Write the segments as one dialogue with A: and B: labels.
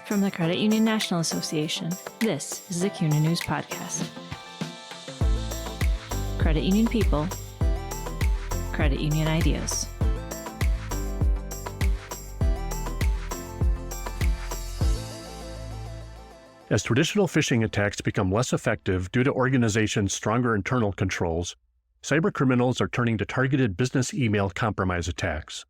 A: From the Credit Union National Association, this is the CUNA News Podcast. Credit union people, credit union ideas.
B: As traditional phishing attacks become less effective due to organizations' stronger internal controls, cybercriminals are turning to targeted business email compromise attacks.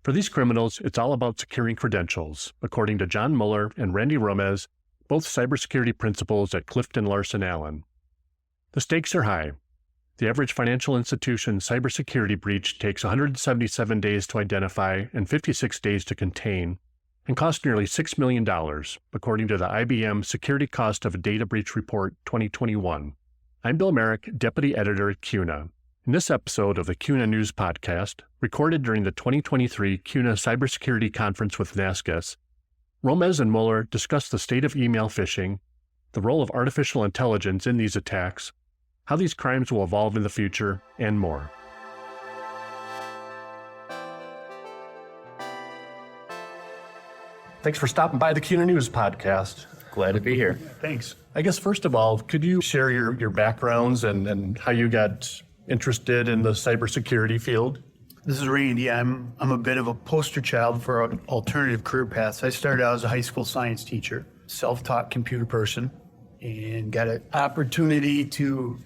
B: For these criminals, it's all about securing credentials, according to John Moeller and Randy Romez, both cybersecurity principals at CliftonLarsonAllen. The stakes are high. The average financial institution cybersecurity breach takes 177 days to identify and 56 days to contain, and costs nearly $6 million, according to the IBM Security Cost of a Data Breach Report 2021. I'm Bill Merrick, Deputy Editor at CUNA. In this episode of the CUNA News Podcast, recorded during the 2023 CUNA Cybersecurity Conference with NASCAS, Romez and Moeller discuss the state of email phishing, the role of artificial intelligence in these attacks, how these crimes will evolve in the future, and more. Thanks for stopping by the CUNA News Podcast.
C: Glad to be here.
B: Thanks. I guess first of all, could you share your backgrounds and how you got interested in the cybersecurity field?
D: This is Randy. I'm a bit of a poster child for alternative career paths. I started out as a high school science teacher, self-taught computer person, and got an opportunity to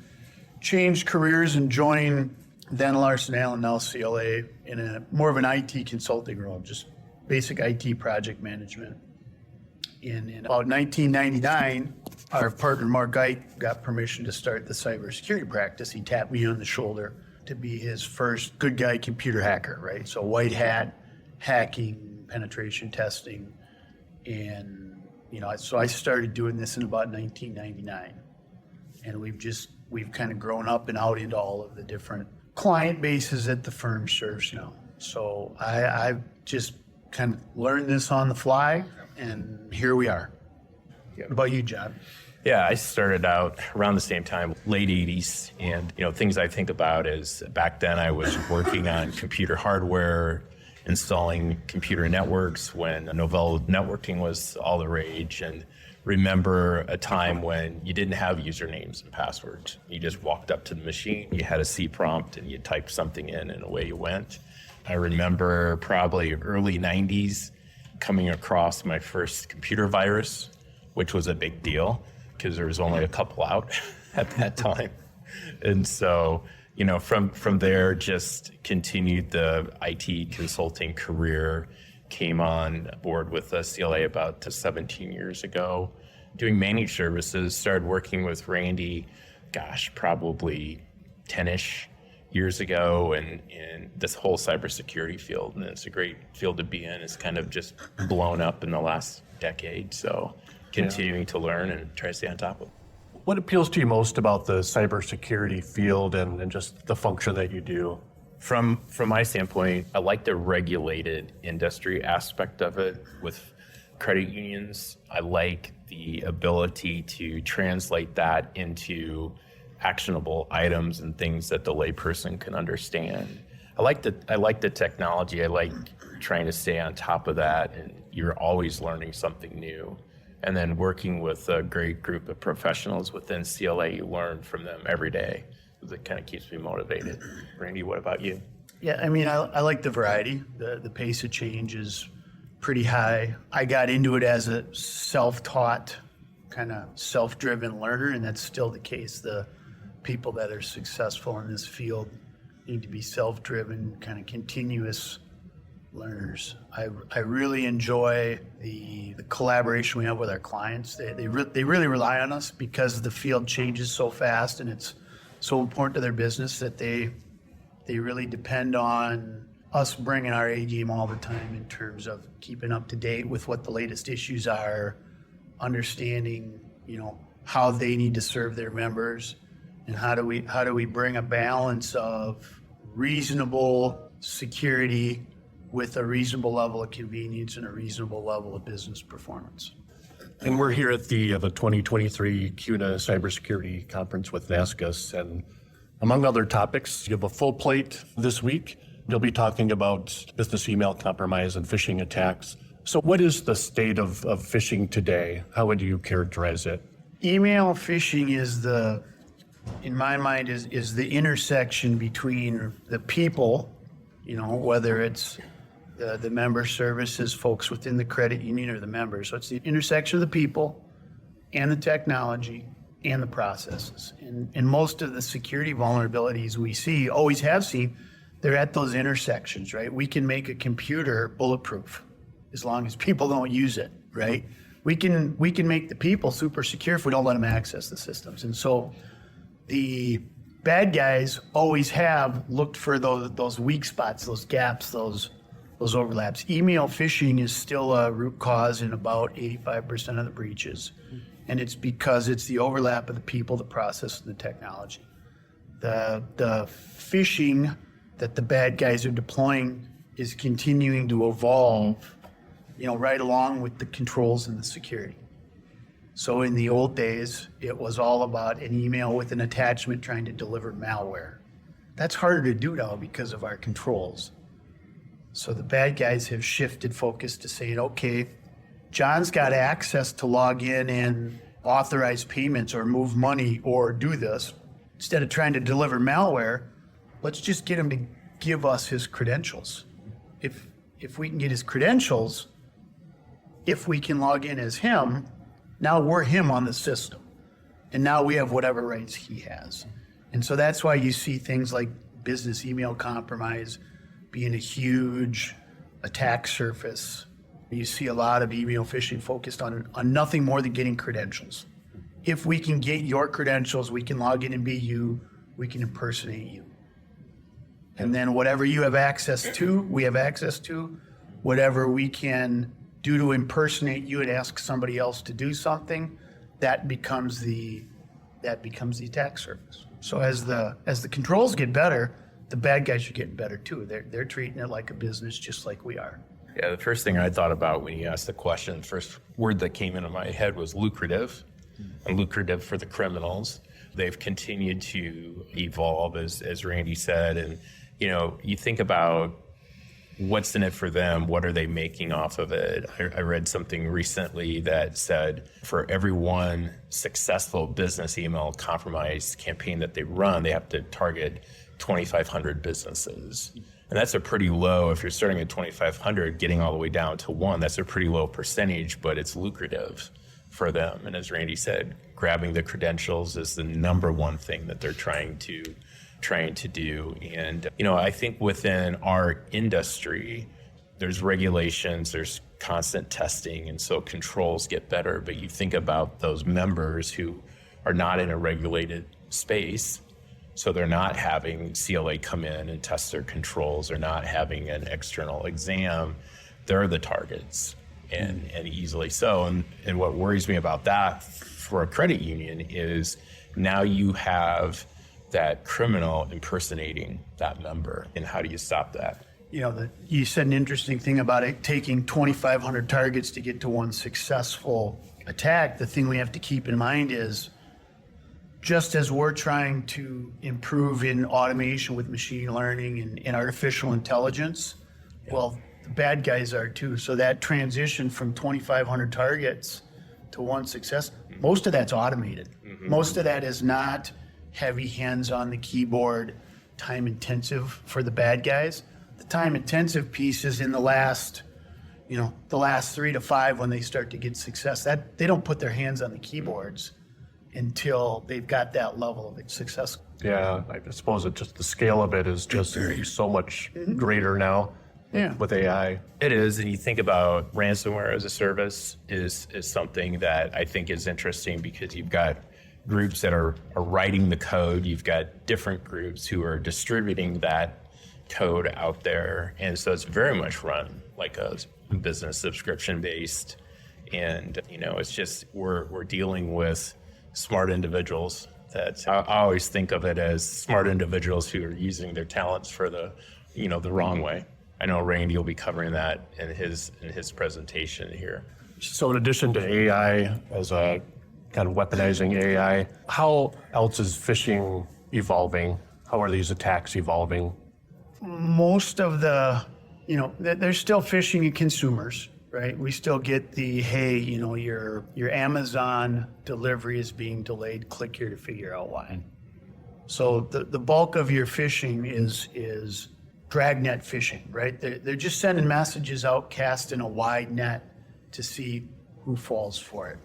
D: change careers and join then LarsonAllen, now CLA, in a more of an IT consulting role, just basic IT project management. In about 1999, our partner Mark Ike got permission to start the cybersecurity practice. He tapped me on the shoulder to be his first good guy computer hacker, right? So white hat, hacking, penetration testing. And, so I started doing this in about 1999. And we've kind of grown up and out into all of the different client bases that the firm serves now. So I've just kind of learned this on the fly, and here we are. What about you, John?
C: Yeah, I started out around the same time, late 80s, and things I think about is back then I was working on computer hardware, installing computer networks when Novell networking was all the rage, and remember a time when you didn't have usernames and passwords. You just walked up to the machine, you had a C prompt, and you typed something in, and away you went. I remember probably early 90s coming across my first computer virus, which was a big deal because there was only a couple out at that time. And so, from there, just continued the IT consulting career, came on board with CLA about 17 years ago, doing managed services, started working with Randy, probably 10-ish years ago, and this whole cybersecurity field, and it's a great field to be in. It's kind of just blown up in the last decade, so continuing to learn and try to stay on top of it.
B: What appeals to you most about the cybersecurity field and just the function that you do?
C: From my standpoint, I like the regulated industry aspect of it with credit unions. I like the ability to translate that into actionable items and things that the layperson can understand. I like the technology. I like trying to stay on top of that, and you're always learning something new. And then working with a great group of professionals within CLA, you learn from them every day. That kind of keeps me motivated. Randy, what about you?
D: Yeah, I like the variety. The pace of change is pretty high. I got into it as a self-taught, kind of self-driven learner, and that's still the case. The people that are successful in this field need to be self-driven, kind of continuous learners. I really enjoy the collaboration we have with our clients. They really rely on us because the field changes so fast, and it's so important to their business that they really depend on us bringing our A game all the time in terms of keeping up to date with what the latest issues are, understanding how they need to serve their members. And how do we bring a balance of reasonable security with a reasonable level of convenience and a reasonable level of business performance?
B: And we're here at the 2023 CUNA Cybersecurity Conference with NASCAS, and among other topics, you have a full plate this week. You'll be talking about business email compromise and phishing attacks. So what is the state of phishing today? How would you characterize it?
D: Email phishing is in my mind, is the intersection between the people, whether it's the member services, folks within the credit union or the members. So it's the intersection of the people and the technology and the processes. And most of the security vulnerabilities we see, always have seen, they're at those intersections, right? We can make a computer bulletproof as long as people don't use it, right? We can make the people super secure if we don't let them access the systems. And so the bad guys always have looked for those weak spots, those gaps, those overlaps. Email phishing is still a root cause in about 85% of the breaches. And it's because it's the overlap of the people, the process, and the technology. The phishing that the bad guys are deploying is continuing to evolve, right along with the controls and the security. So in the old days, it was all about an email with an attachment trying to deliver malware. That's harder to do now because of our controls. So the bad guys have shifted focus to saying, okay, John's got access to log in and authorize payments or move money or do this. Instead of trying to deliver malware, let's just get him to give us his credentials. If we can get his credentials, if we can log in as him, now we're him on the system. And now we have whatever rights he has. And so that's why you see things like business email compromise being a huge attack surface. You see a lot of email phishing focused on nothing more than getting credentials. If we can get your credentials, we can log in and be you, we can impersonate you. And then whatever you have access to, we have access to. Whatever we can do to impersonate you and ask somebody else to do something, that becomes the attack surface. So as the controls get better, the bad guys are getting better too. They're treating it like a business just like we are.
C: Yeah, the first thing I thought about when you asked the question, the first word that came into my head was lucrative, and lucrative for the criminals. They've continued to evolve, as Randy said, and you think about what's in it for them, what are they making off of it? I read something recently that said for every one successful business email compromise campaign that they run, they have to target 2,500 businesses. And that's a pretty low, if you're starting at 2,500, getting all the way down to one, that's a pretty low percentage, but it's lucrative for them. And as Randy said, grabbing the credentials is the number one thing that they're trying to do. And, I think within our industry, there's regulations, there's constant testing, and so controls get better. But you think about those members who are not in a regulated space, so they're not having CLA come in and test their controls, they're not having an external exam, they're the targets, and easily so. And what worries me about that for a credit union is now you have that criminal impersonating that member, and how do you stop that?
D: You said an interesting thing about it taking 2,500 targets to get to one successful attack. The thing we have to keep in mind is, just as we're trying to improve in automation with machine learning and artificial intelligence, well, the bad guys are too. So that transition from 2,500 targets to one success, most of that's automated. Mm-hmm. Most of that is not heavy hands on the keyboard, time intensive for the bad guys. The time intensive piece is in the last 3 to 5 when they start to get success. That they don't put their hands on the keyboards until they've got that level of success.
B: Yeah, I suppose the scale of it is just so much greater now with AI.
C: It is, and you think about ransomware as a service is something that I think is interesting because you've got groups that are writing the code, you've got different groups who are distributing that code out there, and so it's very much run like a business subscription based, and it's just we're dealing with smart individuals that I always think of it as smart individuals who are using their talents for the wrong way. I know Randy will be covering that in his presentation here.
B: So in addition to AI as a kind of weaponizing AI, how else is phishing evolving? How are these attacks evolving?
D: Most of there's still phishing in consumers, right? We still get the, hey, your Amazon delivery is being delayed. Click here to figure out why. So the bulk of your phishing is dragnet phishing, right? They're just sending messages out, casting a wide net to see who falls for it.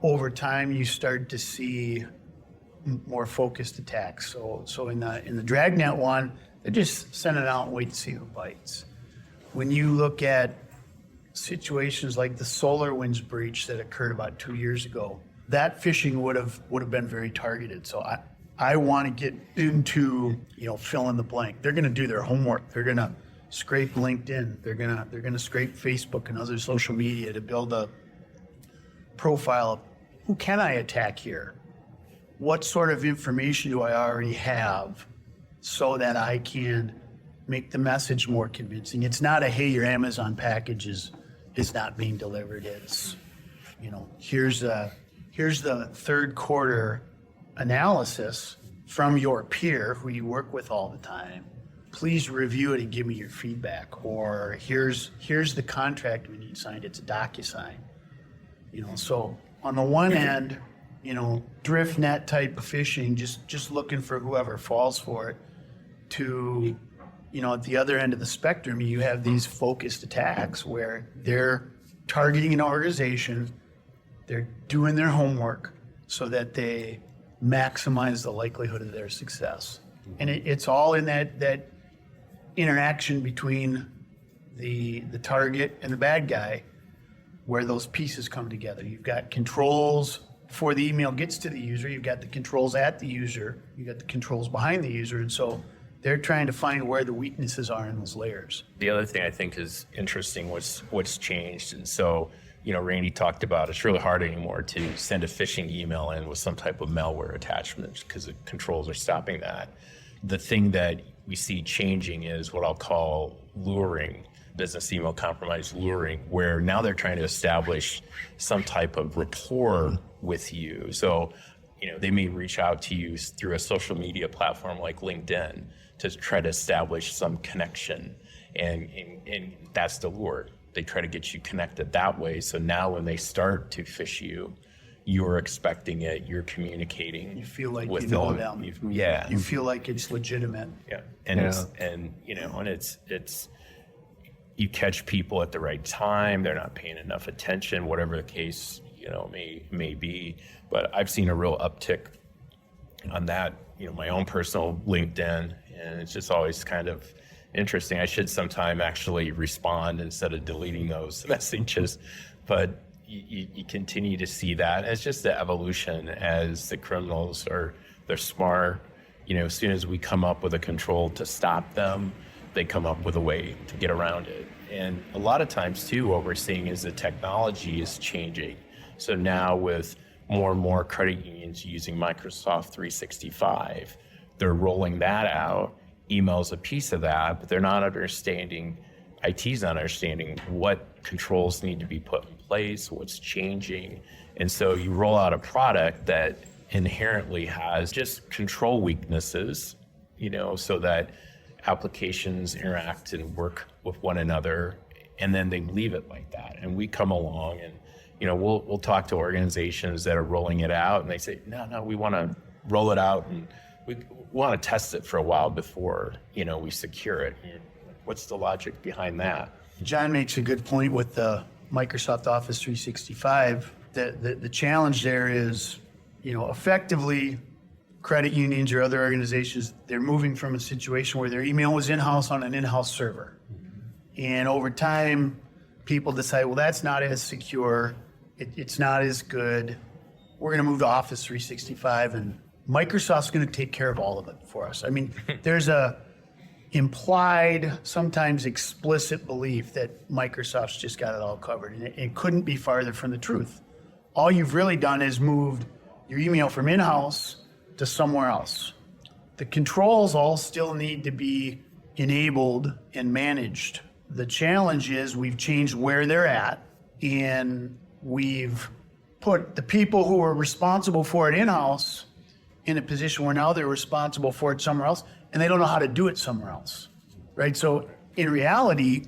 D: Over time, you start to see more focused attacks. So in the dragnet one, they're just sending it out and wait to see who bites. When you look at situations like the SolarWinds breach that occurred about 2 years ago, that phishing would have been very targeted. So I want to get into, fill in the blank. They're going to do their homework. They're going to scrape LinkedIn. They're going to scrape Facebook and other social media to build a profile of who can I attack here? What sort of information do I already have so that I can make the message more convincing? It's not a, hey, your Amazon package is not being delivered. It's, here's the third quarter analysis from your peer who you work with all the time. Please review it and give me your feedback. Or here's the contract we need signed. It's a DocuSign. So on the one end, drift net type of phishing, just looking for whoever falls for it, to, at the other end of the spectrum, you have these focused attacks where they're targeting an organization, they're doing their homework so that they maximize the likelihood of their success. And it's all in that interaction between the target and the bad guy, where those pieces come together. You've got controls before the email gets to the user, you've got the controls at the user, you've got the controls behind the user, and so they're trying to find where the weaknesses are in those layers.
C: The other thing I think is interesting what's changed. And so, Randy talked about it's really hard anymore to send a phishing email in with some type of malware attachment because the controls are stopping that. The thing that we see changing is what I'll call luring, business email compromise luring, where now they're trying to establish some type of rapport with you. So, they may reach out to you through a social media platform like LinkedIn to try to establish some connection. And that's the lure. They try to get you connected that way. So now when they start to phish you, you're expecting it, you're communicating.
D: You feel like
C: with
D: you know them.
C: Yeah.
D: You feel like it's legitimate.
C: Yeah. And it's you catch people at the right time, they're not paying enough attention, whatever the case, may be. But I've seen a real uptick on that, my own personal LinkedIn, and it's just always kind of interesting. I should sometime actually respond instead of deleting those messages, but you continue to see that. It's just the evolution as the criminals they're smart. As soon as we come up with a control to stop them, they come up with a way to get around it. And a lot of times too, what we're seeing is the technology is changing. So now with more and more credit unions using Microsoft 365, they're rolling that out. Email's a piece of that, but they're not understanding, IT's not understanding what controls need to be put in place, what's changing. And so you roll out a product that inherently has just control weaknesses, so that applications interact and work with one another, and then they leave it like that. And we come along and, we'll talk to organizations that are rolling it out, and they say, no, we want to roll it out and we want to test it for a while before, we secure it. What's the logic behind that?
D: John makes a good point with the Microsoft Office 365. The challenge there is, effectively, credit unions or other organizations, they're moving from a situation where their email was in-house on an in-house server. And over time, people decide, well, that's not as secure. It's not as good. We're going to move to Office 365, and Microsoft's going to take care of all of it for us. I mean, there's a implied, sometimes explicit belief that Microsoft's just got it all covered, and it couldn't be farther from the truth. All you've really done is moved your email from in-house to somewhere else. The controls all still need to be enabled and managed. The challenge is we've changed where they're at, and we've put the people who are responsible for it in-house in a position where now they're responsible for it somewhere else, and they don't know how to do it somewhere else, right? So in reality,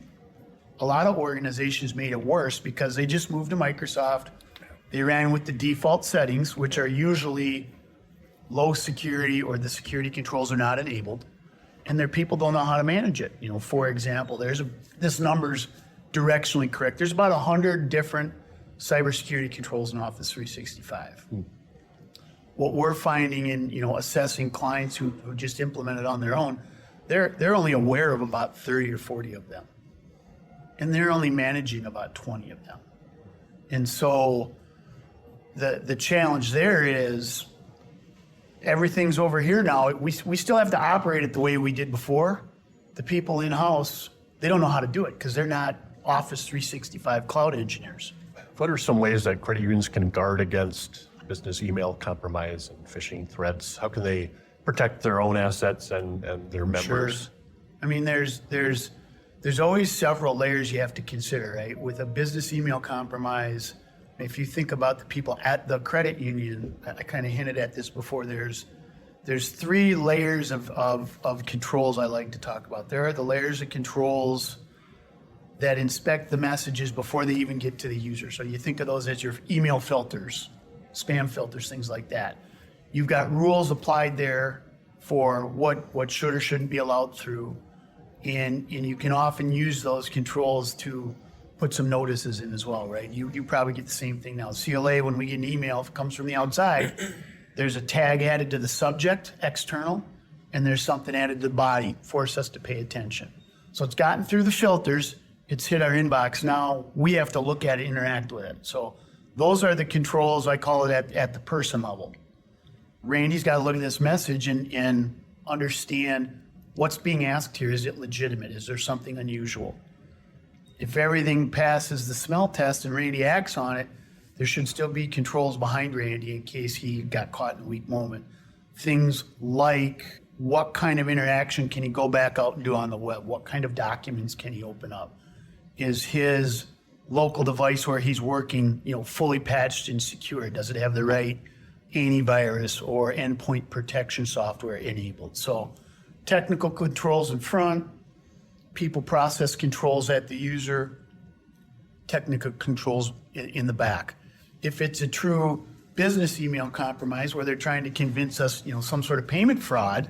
D: a lot of organizations made it worse because they just moved to Microsoft. They ran with the default settings, which are usually low security or the security controls are not enabled, and their people don't know how to manage it. For example, this number's directionally correct. There's about 100 different cybersecurity controls in Office 365. What we're finding in assessing clients who just implement it on their own, they're only aware of about 30 or 40 of them, and they're only managing about 20 of them. And so the challenge there is everything's over here now. We still have to operate it the way we did before. The people in-house, they don't know how to do it because they're not Office 365 cloud engineers.
B: What are some ways that credit unions can guard against business email compromise and phishing threats? How can they protect their own assets and their members?
D: Sure. I mean, there's always several layers you have to consider, right? With a business email compromise, if you think about the people at the credit union, I kind of hinted at this before, there's 3 layers of controls I like to talk about. There are the layers of controls that inspect the messages before they even get to the user. So you think of those as your email filters, spam filters, things like that. You've got rules applied there for what should or shouldn't be allowed through. And you can often use those controls to put some notices in as well, right? You probably get the same thing now. CLA, when we get an email, if it comes from the outside, there's a tag added to the subject, external, and there's something added to the body, force us to pay attention. So it's gotten through the filters, it's hit our inbox. Now we have to look at it, interact with it. So those are the controls, I call it at the person level. Randy's got to look at this message and understand what's being asked here. Is it legitimate? Is there something unusual? If everything passes the smell test and Randy acts on it, there should still be controls behind Randy in case he got caught in a weak moment. Things like what kind of interaction can he go back out and do on the web? What kind of documents can he open up? Is his local device where he's working, fully patched and secure? Does it have the right antivirus or endpoint protection software enabled? So technical controls in front, people process controls at the user, technical controls in the back. If it's a true business email compromise where they're trying to convince us, some sort of payment fraud,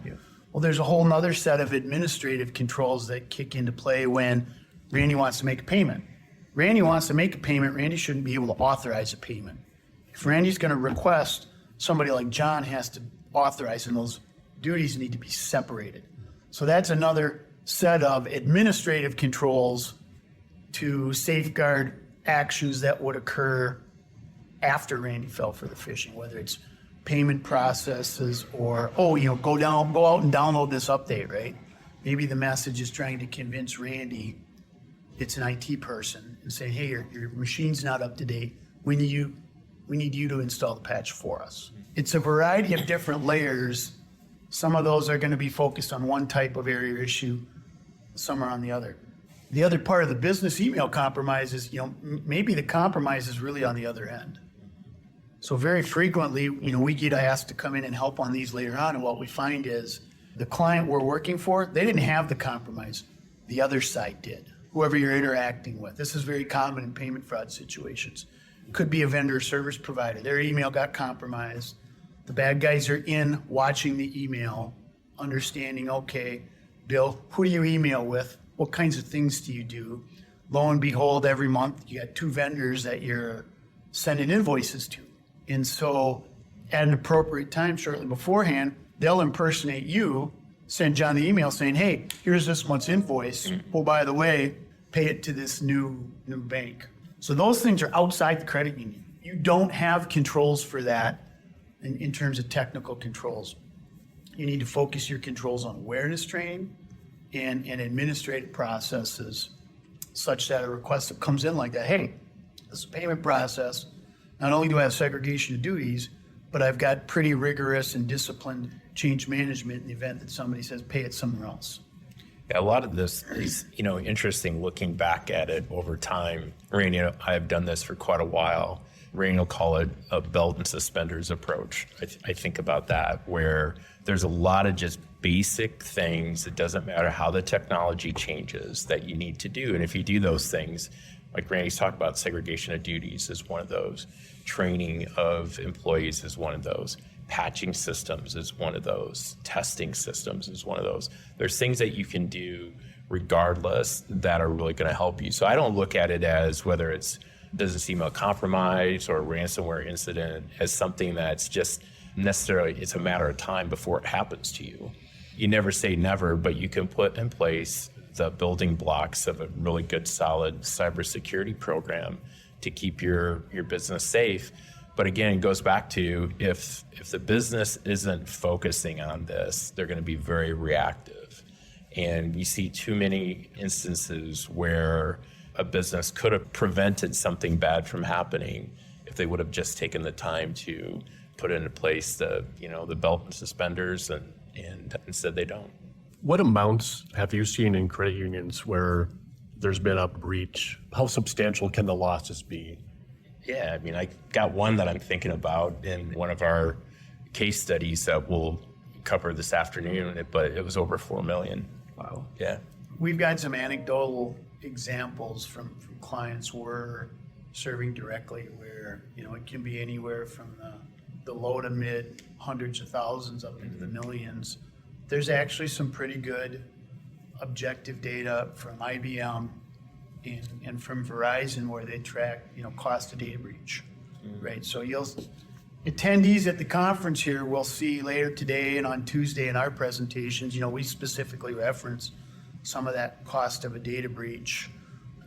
D: well, there's a whole nother set of administrative controls that kick into play when Randy wants to make a payment. Randy wants to make a payment, Randy shouldn't be able to authorize a payment. If Randy's going to request, somebody like John has to authorize, and those duties need to be separated. So that's another set of administrative controls to safeguard actions that would occur after Randy fell for the phishing, whether it's payment processes or, go out and download this update, right? Maybe the message is trying to convince Randy, it's an IT person, and saying, hey, your machine's not up to date. We need you to install the patch for us. It's a variety of different layers. Some of those are going to be focused on one type of area or issue, some are on the other. The other part of the business email compromise is, maybe the compromise is really on the other end. So very frequently, we get asked to come in and help on these later on, and what we find is the client we're working for, they didn't have the compromise. The other side did, whoever you're interacting with. This is very common in payment fraud situations. Could be a vendor or service provider. Their email got compromised. The bad guys are in watching the email, understanding, okay, Bill, who do you email with? What kinds of things do you do? Lo and behold, every month you got 2 vendors that you're sending invoices to. And so at an appropriate time, shortly beforehand, they'll impersonate you, send John the email saying, hey, here's this month's invoice. Oh, by the way, pay it to this new bank. So those things are outside the credit union. You don't have controls for that in terms of technical controls. You need to focus your controls on awareness training and administrative processes such that a request that comes in like that, hey, this is a payment process. Not only do I have segregation of duties, but I've got pretty rigorous and disciplined change management in the event that somebody says pay it somewhere else.
C: Yeah, a lot of this is, interesting looking back at it over time. Randy, I've done this for quite a while. Randy will call it a belt and suspenders approach. I think about that, where there's a lot of just basic things. It doesn't matter how the technology changes that you need to do. And if you do those things, like Randy's talked about, segregation of duties is one of those. Training of employees is one of those. Patching systems is one of those. Testing systems is one of those. There's things that you can do regardless that are really going to help you. So I don't look at it as whether it's business email compromise or a ransomware incident as something that's just necessarily, it's a matter of time before it happens to you. You never say never, but you can put in place the building blocks of a really good, solid cybersecurity program to keep your business safe. But again, it goes back to if the business isn't focusing on this, they're going to be very reactive. And we see too many instances where a business could have prevented something bad from happening if they would have just taken the time to put into place the belt and suspenders, and instead they don't.
B: What amounts have you seen in credit unions where there's been a breach? How substantial can the losses be?
C: Yeah, I mean, I got one that I'm thinking about in one of our case studies that we'll cover this afternoon, but it was over $4 million.
B: Wow.
C: Yeah.
D: We've got some anecdotal examples from clients we're serving directly where, it can be anywhere from the low to mid hundreds of thousands up into the millions. There's actually some pretty good objective data from IBM and from Verizon where they track, cost of data breach, right? So attendees at the conference here will see later today and on Tuesday in our presentations, we specifically reference some of that cost of a data breach.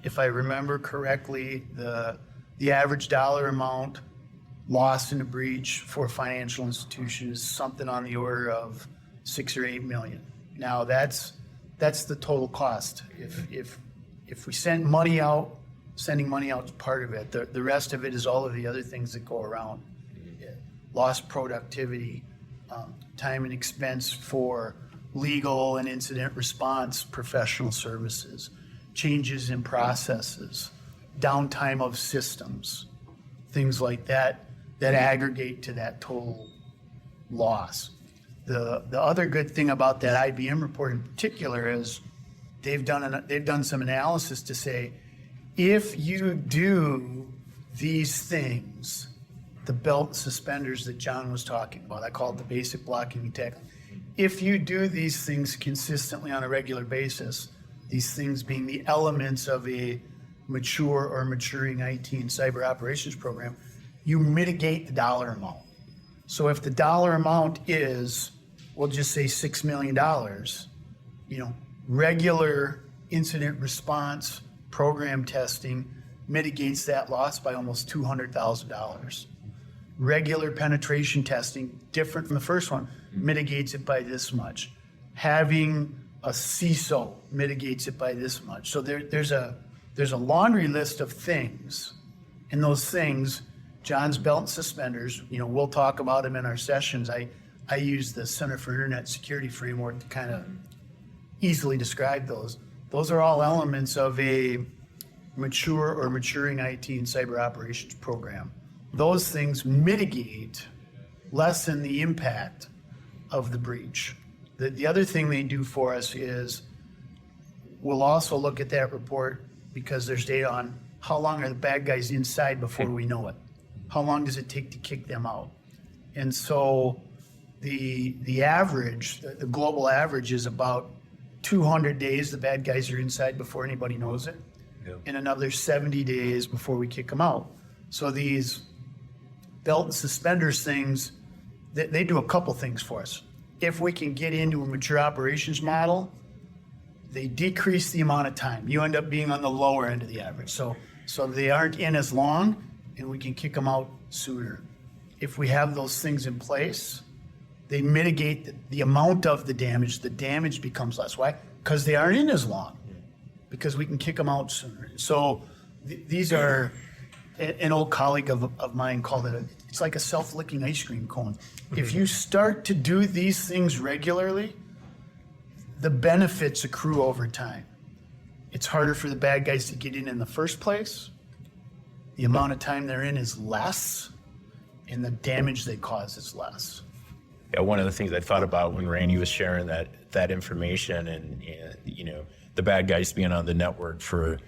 D: If I remember correctly, the average dollar amount lost in a breach for a financial institution is something on the order of 6 or 8 million. Now that's the total cost. If we send money out, sending money out is part of it. The rest of it is all of the other things that go around. Lost productivity, time and expense for legal and incident response professional services, changes in processes, downtime of systems, things like that aggregate to that total loss. The other good thing about that IBM report in particular is they've done some analysis to say, if you do these things, the belt and suspenders that John was talking about, I call it the basic blocking and tackling. If you do these things consistently on a regular basis, these things being the elements of a mature or maturing IT and cyber operations program, you mitigate the dollar amount. So if the dollar amount is, we'll just say $6 million, regular incident response program testing mitigates that loss by almost $200,000. Regular penetration testing, different from the first one, mitigates it by this much. Having a CISO mitigates it by this much. So there's a laundry list of things, and those things, John's belt and suspenders, we'll talk about them in our sessions. I use the Center for Internet Security framework to kind of easily describe those. Those are all elements of a mature or maturing IT and cyber operations program. Those things mitigate, lessen the impact of the breach. The other thing they do for us is we'll also look at that report because there's data on how long are the bad guys inside before we know it. How long does it take to kick them out? And so the average, the global average is about 200 days the bad guys are inside before anybody knows it, and another 70 days before we kick them out. So these belt and suspenders things, they do a couple things for us. If we can get into a mature operations model, they decrease the amount of time. You end up being on the lower end of the average. So they aren't in as long, and we can kick them out sooner. If we have those things in place, they mitigate the amount of the damage becomes less. Why? Because they aren't in as long, because we can kick them out sooner. So these are, an old colleague of mine called it, it's like a self-licking ice cream cone. If you start to do these things regularly, the benefits accrue over time. It's harder for the bad guys to get in the first place. The amount of time they're in is less, and the damage they cause is less.
C: one of the things I thought about when Randy was sharing that information and the bad guys being on the network for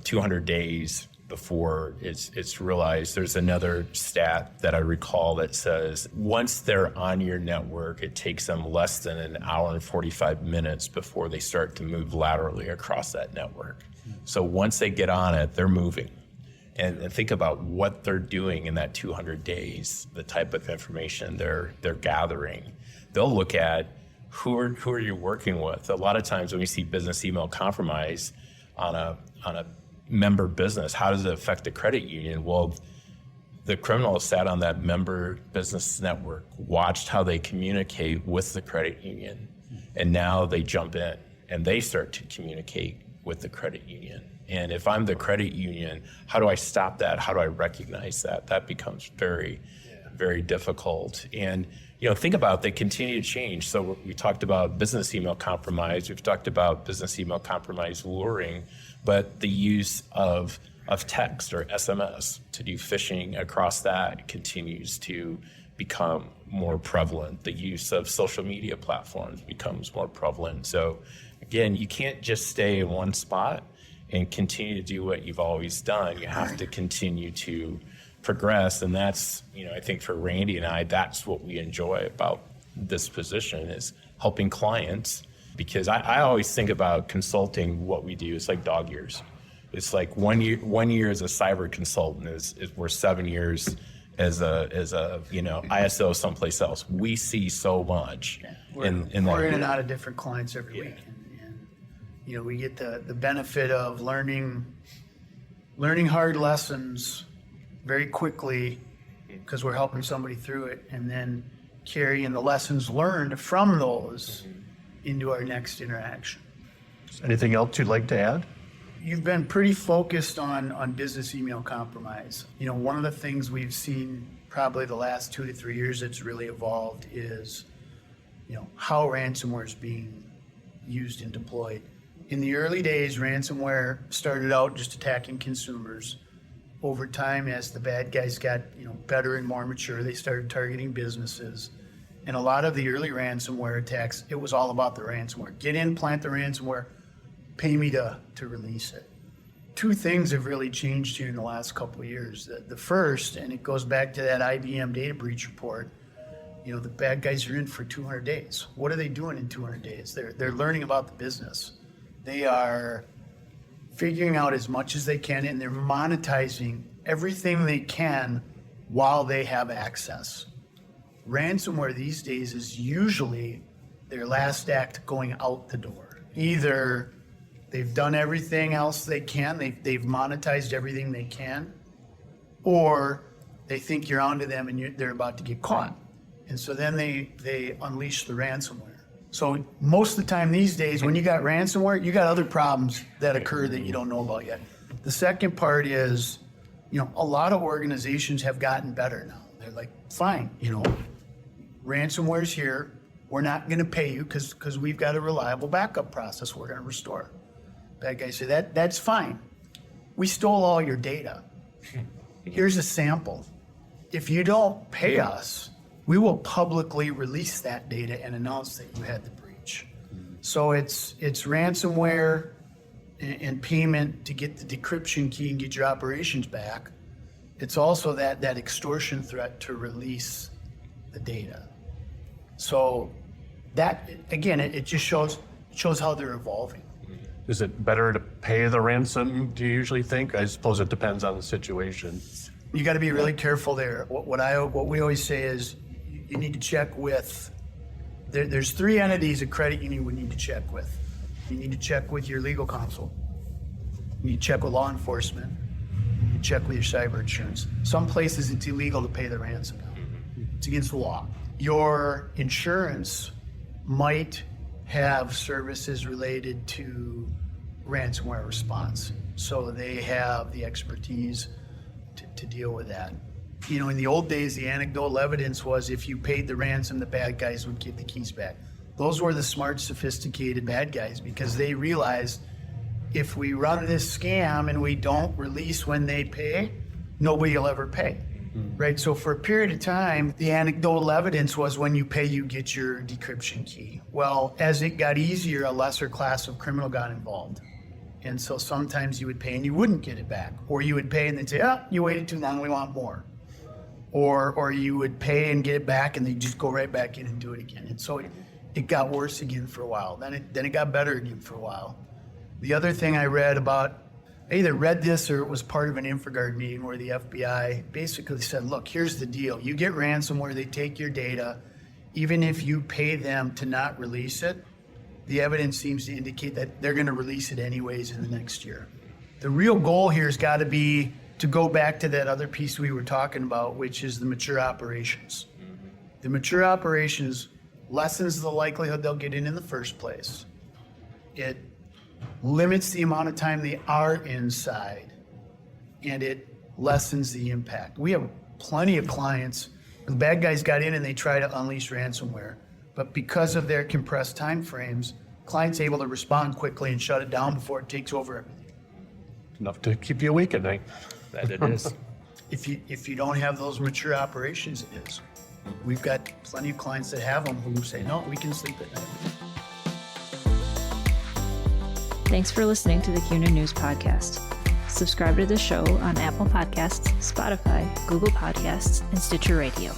C: 200 days before it's realized. There's another stat that I recall that says once they're on your network, it takes them less than an hour and 45 minutes before they start to move laterally across that network. So once they get on it, they're moving. And think about what they're doing in that 200 days, the type of information they're gathering. They'll look at who are you working with. A lot of times when we see business email compromise on a member business, how does it affect the credit union? Well, the criminal sat on that member business network, watched how they communicate with the credit union, and now they jump in and they start to communicate with the credit union. And if I'm the credit union, how do I stop that? How do I recognize that? That becomes very, very difficult. And think about they continue to change. So we talked about business email compromise. We've talked about business email compromise luring, but the use of text or SMS to do phishing across that continues to become more prevalent. The use of social media platforms becomes more prevalent. So again, you can't just stay in one spot and continue to do what you've always done. You have to continue to progress. And that's, I think for Randy and I, that's what we enjoy about this position is helping clients. Because I always think about consulting, what we do, it's like dog years. It's like 1 year as a cyber consultant is worth 7 years as a ISO someplace else. We see so much.
D: We're in and out of different clients every week. And we get the benefit of learning hard lessons very quickly because we're helping somebody through it, and then carrying the lessons learned from those into our next interaction.
B: Anything else you'd like to add?
D: You've been pretty focused on business email compromise. One of the things we've seen probably the last 2 to 3 years that's really evolved is, how ransomware is being used and deployed. In the early days, ransomware started out just attacking consumers. Over time, as the bad guys got better and more mature, they started targeting businesses. And a lot of the early ransomware attacks, it was all about the ransomware. Get in, plant the ransomware, pay me to release it. Two things have really changed here in the last couple of years. The first, and it goes back to that IBM data breach report, the bad guys are in for 200 days. What are they doing in 200 days? They're learning about the business. They are figuring out as much as they can, and they're monetizing everything they can while they have access. Ransomware these days is usually their last act going out the door. Either they've done everything else they can, they've monetized everything they can, or they think you're onto them and they're about to get caught. And so then they unleash the ransomware. So most of the time these days, when you got ransomware, you got other problems that occur that you don't know about yet. The second part is, a lot of organizations have gotten better now. They're like, fine, ransomware's here. We're not going to pay you because we've got a reliable backup process we're going to restore. Bad guys say, that's fine. We stole all your data. Here's a sample. If you don't pay us, we will publicly release that data and announce that you had the breach. So it's ransomware and payment to get the decryption key and get your operations back. It's also that extortion threat to release the data. So that, again, it just shows how they're evolving.
B: Is it better to pay the ransom, do you usually think? I suppose it depends on the situation.
D: You got to be really careful there. What we always say is, you need to check with, there's 3 entities a credit union would need to check with. You need to check with your legal counsel. You need to check with law enforcement. You need to check with your cyber insurance. Some places it's illegal to pay the ransom. It's against the law. Your insurance might have services related to ransomware response. So they have the expertise to deal with that. In the old days, the anecdotal evidence was if you paid the ransom, the bad guys would get the keys back. Those were the smart, sophisticated bad guys because they realized if we run this scam and we don't release when they pay, nobody will ever pay. right? So for a period of time, the anecdotal evidence was when you pay, you get your decryption key. Well, as it got easier, a lesser class of criminal got involved. And so sometimes you would pay and you wouldn't get it back. Or you would pay and they'd say, you waited too long, we want more. Or you would pay and get it back and they'd just go right back in and do it again. And so it got worse again for a while. Then it got better again for a while. The other thing I read about, I either read this or it was part of an InfraGard meeting where the FBI basically said, look, here's the deal. You get ransomware, they take your data. Even if you pay them to not release it, the evidence seems to indicate that they're going to release it anyways in the next year. The real goal here has got to be to go back to that other piece we were talking about, which is the mature operations. The mature operations lessens the likelihood they'll get in the first place. It limits the amount of time they are inside, and it lessens the impact. We have plenty of clients, the bad guys got in and they try to unleash ransomware, but because of their compressed time frames, clients able to respond quickly and shut it down before it takes over everything.
B: Enough to keep you awake at night.
C: That it is.
D: If you don't have those mature operations, it is. We've got plenty of clients that have them who say, no, we can sleep at night.
A: Thanks for listening to the CUNA News Podcast. Subscribe to the show on Apple Podcasts, Spotify, Google Podcasts, and Stitcher Radio.